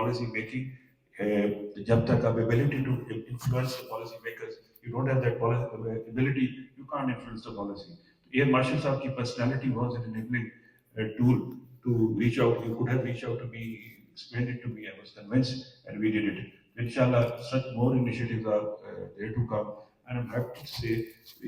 policy making. जब तक ability to influence the policy makers, you don't have that ability, you can't influence the policy. Air Marshal साहब की personality was an enabling tool to reach out. You could have reached out to me, explained it to me. I was convinced, and we did it. Inshallah, such more initiatives are there to come. And I'm happy to say,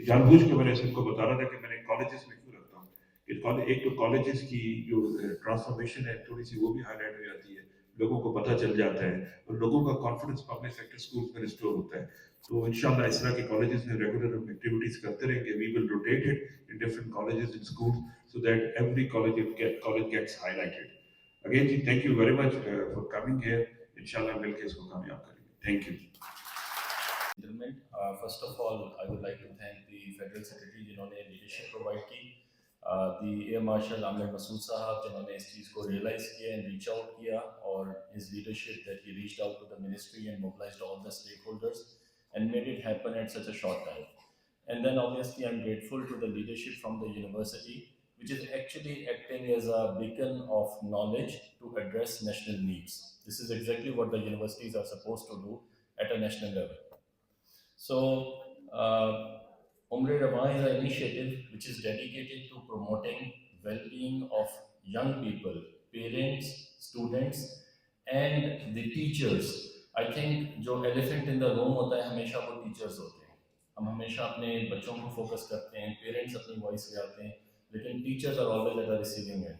जानबूझ के मैंने सबको बता रहा था कि मैंने colleges में क्यों रखता हूँ. एक तो colleges की जो transformation है थोड़ी सी वो भी highlight हो जाती है. लोगों को पता चल जाता है और लोगों का कॉन्फिडेंस पब्लिक सेक्टर स्कूल में रिस्टोर होता है. तो इंशाल्लाह इस तरह के कॉलेजेस में रेगुलर एक्टिविटीज करते रहेंगे. We will rotate it in different colleges in school so that every college gets highlighted. Again जी thank you very much for coming here. इंशाल्लाह मिलकर इसको कामयाब करेंगे. Thank you. First of all, I would like to thank the Federal Secretary जिन्होंने leadership provide की, the Air Marshal Aamir Masood साहब जिन्होंने इस चीज़ को रियलाइज़ किया एंड रीच आउट किया, और his leadership that he reached out to the ministry and mobilized all the stakeholders and made it happen at such a short time. And then obviously I'm grateful to the leadership from the university, which is actually acting as a beacon of knowledge to address national needs. This is exactly what the universities are supposed to do at a national level. So, Umre Rawa is an initiative which is dedicated to promoting well-being of young people, parents, students, and the teachers. I think जो elephant in the room होता है हमेशा वो teachers होते हैं. हम हमेशा अपने बच्चों को focus करते हैं, parents अपनी voice ले आते हैं, लेकिन teachers are always at the receiving end.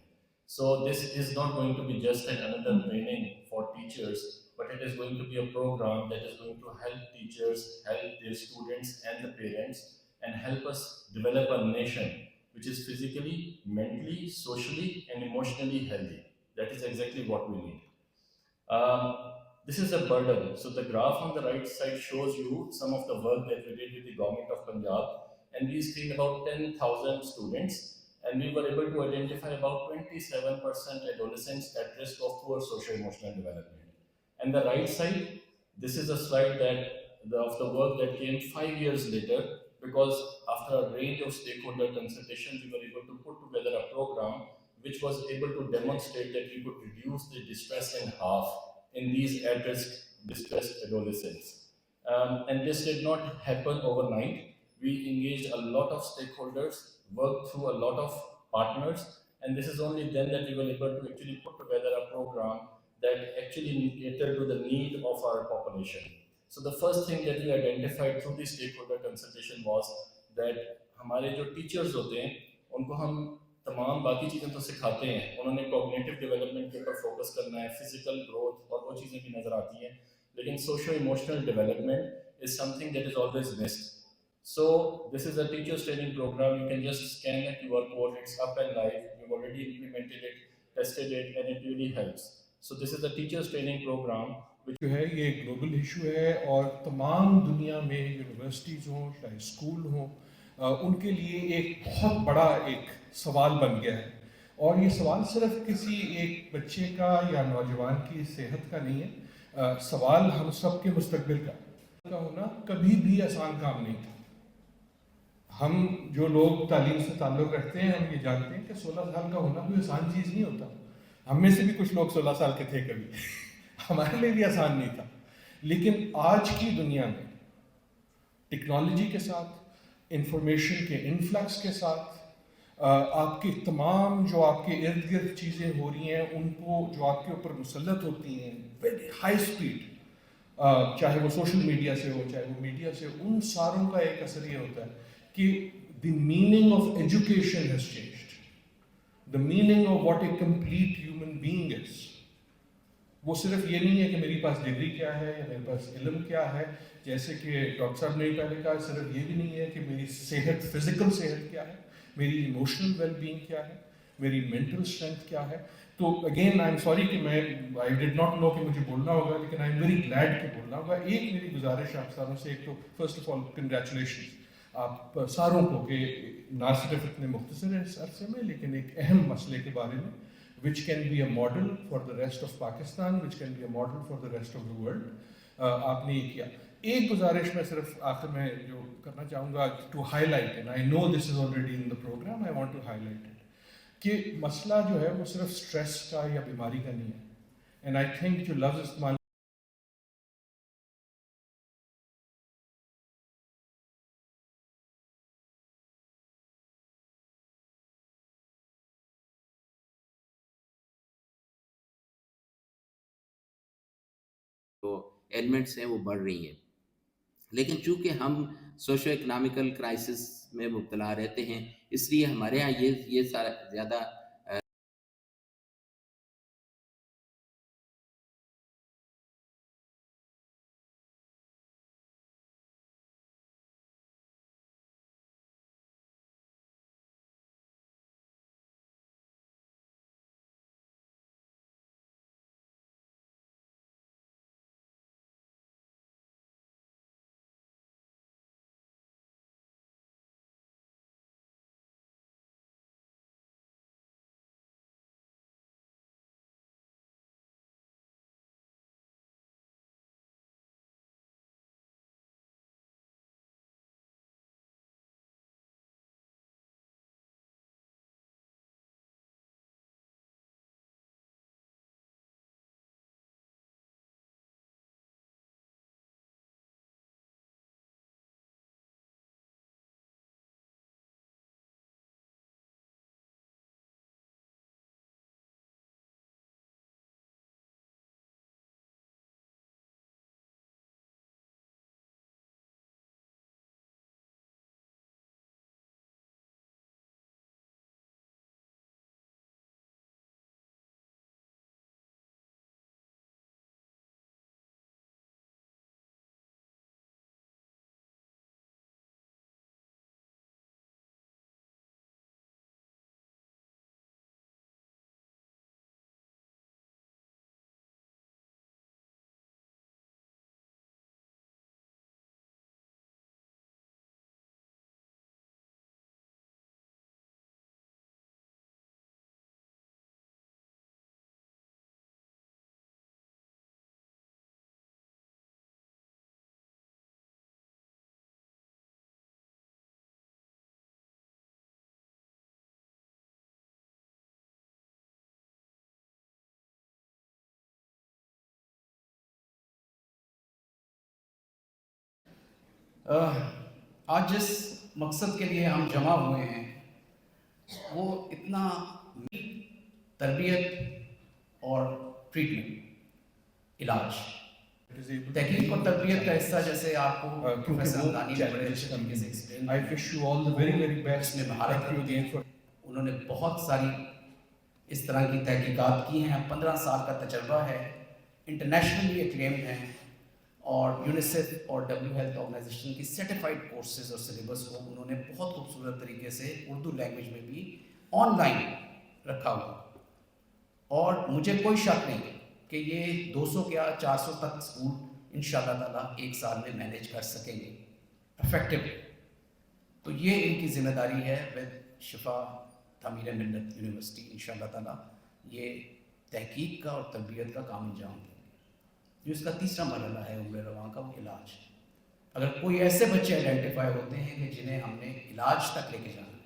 So this is not going to be just another training for teachers, but it is going to be a program that is going to help teachers, help their students and the parents, and help us develop a nation which is physically, mentally, socially, and emotionally healthy. That is exactly what we need. This is a burden. So the graph on the right side shows you some of the work that we did with the government of Punjab, and we screened about 10,000 students, and we were able to identify about 27% adolescents at risk of poor social-emotional development. And the right side, this is a slide of the work that came 5 years later, because after a range of stakeholder consultations, we were able to put together a program which was able to demonstrate that we could reduce the distress in half in these at-risk distressed adolescents. And this did not happen overnight. We engaged a lot of stakeholders, worked through a lot of partners, and this is only then that we were able to actually put together a program that actually catered to the need of our population. So the first thing that we identified through the stakeholder consultation was that हमारे जो teachers होते हैं उनको हम तमाम बाकी चीज़ें तो सिखाते हैं, उन्होंने कॉग्निटिव डेवलपमेंट के ऊपर फोकस करना है, फिजिकल ग्रोथ और वो चीज़ें भी नज़र आती हैं, लेकिन socio emotional development is something that is always missed. So this is a teachers training program. You can just scan the QR code. It's up and live. We've already implemented it, tested it, and it really helps. So this is a teachers training program. जो है ये global issue है और तमाम दुनिया में universities हों चाहे स्कूल हों उनके लिए एक बहुत बड़ा एक सवाल बन गया है. और ये सवाल सिर्फ किसी एक बच्चे का या नौजवान की सेहत का नहीं है. सवाल हम सब के मुस्तकबिल का होना कभी भी आसान काम नहीं था. हम जो लोग तालीम से ताल्लुक़ रखते हैं हम ये जानते हैं कि 16 साल का होना कोई आसान चीज़ नहीं होता. हम में से भी कुछ लोग 16 साल के थे कभी. हमारे लिए भी आसान नहीं था. लेकिन आज की दुनिया में टेक्नोलॉजी के साथ, इंफॉर्मेशन के इन्फ्लक्स के साथ, आपकी तमाम जो आपके इर्द गिर्द चीज़ें हो रही हैं उनको जो आपके ऊपर मुसल्लत होती हैं वेरी हाई स्पीड, चाहे वो सोशल मीडिया से हो चाहे वो मीडिया से, उन सारों का एक असर ये होता है कि the meaning of education has changed. The meaning of what A complete human being is, वो सिर्फ ये नहीं है कि मेरे पास डिग्री क्या है या मेरे पास इल्म क्या है, जैसे कि डॉक्टर साहब ने पहले कहा, सिर्फ ये भी नहीं है कि मेरी सेहत, फिजिकल सेहत क्या है, मेरी इमोशनल वेलबींग क्या है, मेरी मेंटल स्ट्रेंथ क्या है. तो अगेन आई एम सॉरी कि मैं आई डिड नॉट नो कि मुझे बोलना होगा, लेकिन आई एम वेरी ग्लैड कि बोलना होगा. एक मेरी गुजारिश आप सारों से, एक तो फर्स्ट ऑफ ऑल कंग्रेचुलेशन आप सारों को कि ना सिर्फ इतने मुख्तसर अरसे में लेकिन एक अहम मसले के बारे में which can be a model for the rest of Pakistan, which can be a model for the rest of the world. आपने ये किया. एक गुजारिश मैं सिर्फ आखिर में जो करना चाहूँगा to highlight, and I know this is already in the program, I want to highlight it, कि मसला जो है वो सिर्फ स्ट्रेस का या बीमारी का नहीं है. एंड आई थिंक जो लफ्ज़ इस्तेमाल जो एलिमेंट्स हैं वो बढ़ रही हैं। लेकिन चूँकि हम सोशो इकोनॉमिकल क्राइसिस में मुब्तला रहते हैं, इसलिए हमारे यहाँ ये सारा ज़्यादा आज जिस मकसद के लिए हम जमा हुए हैं वो इतना तरबियत और ट्रीटमेंट इलाज तहकीक और तरबियत का हिस्सा जैसे आपको प्रोफेसर हमदानी ने बड़े अच्छे तरीके से explain I wish you all the very very best इसमें महारत थैंक यू अगेन फॉर उन्होंने बहुत सारी इस तरह की तहकीकात की हैं 15 साल का तजर्बा है इंटरनेशनली एक्लेम्ड हैं और यूनिसेफ और डब्ल्यू हेल्थ ऑर्गेनाइजेशन की सर्टिफाइड कोर्सेज और सिलेबस को उन्होंने बहुत खूबसूरत तरीके से उर्दू लैंग्वेज में भी ऑनलाइन रखा हुआ और मुझे कोई शक नहीं कि ये 200 या 400 तक स्कूल इंशाल्लाह ताला एक साल में मैनेज कर सकेंगे इफेक्टिवली। तो ये इनकी ज़िम्मेदारी है विद शिफा तामीर मिल्लत यूनिवर्सिटी इंशाल्लाह ताला ये तहकीक का और तरबियत का काम अंजाम देंगे। जो इसका तीसरा मरहला है उम्र रवां का वो इलाज। अगर कोई ऐसे बच्चे आइडेंटिफाई होते हैं कि जिन्हें हमने इलाज तक लेके जाना है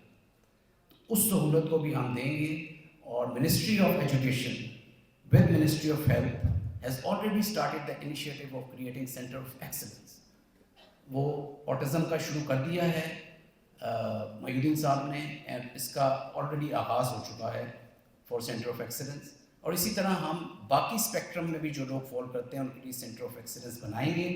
तो उस सहूलत को भी हम देंगे और ministry of education with Ministry of Health has already started the initiative of creating Center of Excellence। वो ऑटिज़म का शुरू कर दिया है मयूद्दीन साहब ने एंड इसका ऑलरेडी आगाज़ हो चुका है फॉर सेंटर ऑफ एक्सीलेंस और इसी तरह हम बाकी स्पेक्ट्रम में भी जो लोग फॉल करते हैं उनके लिए सेंटर ऑफ एक्सीलेंस बनाएंगे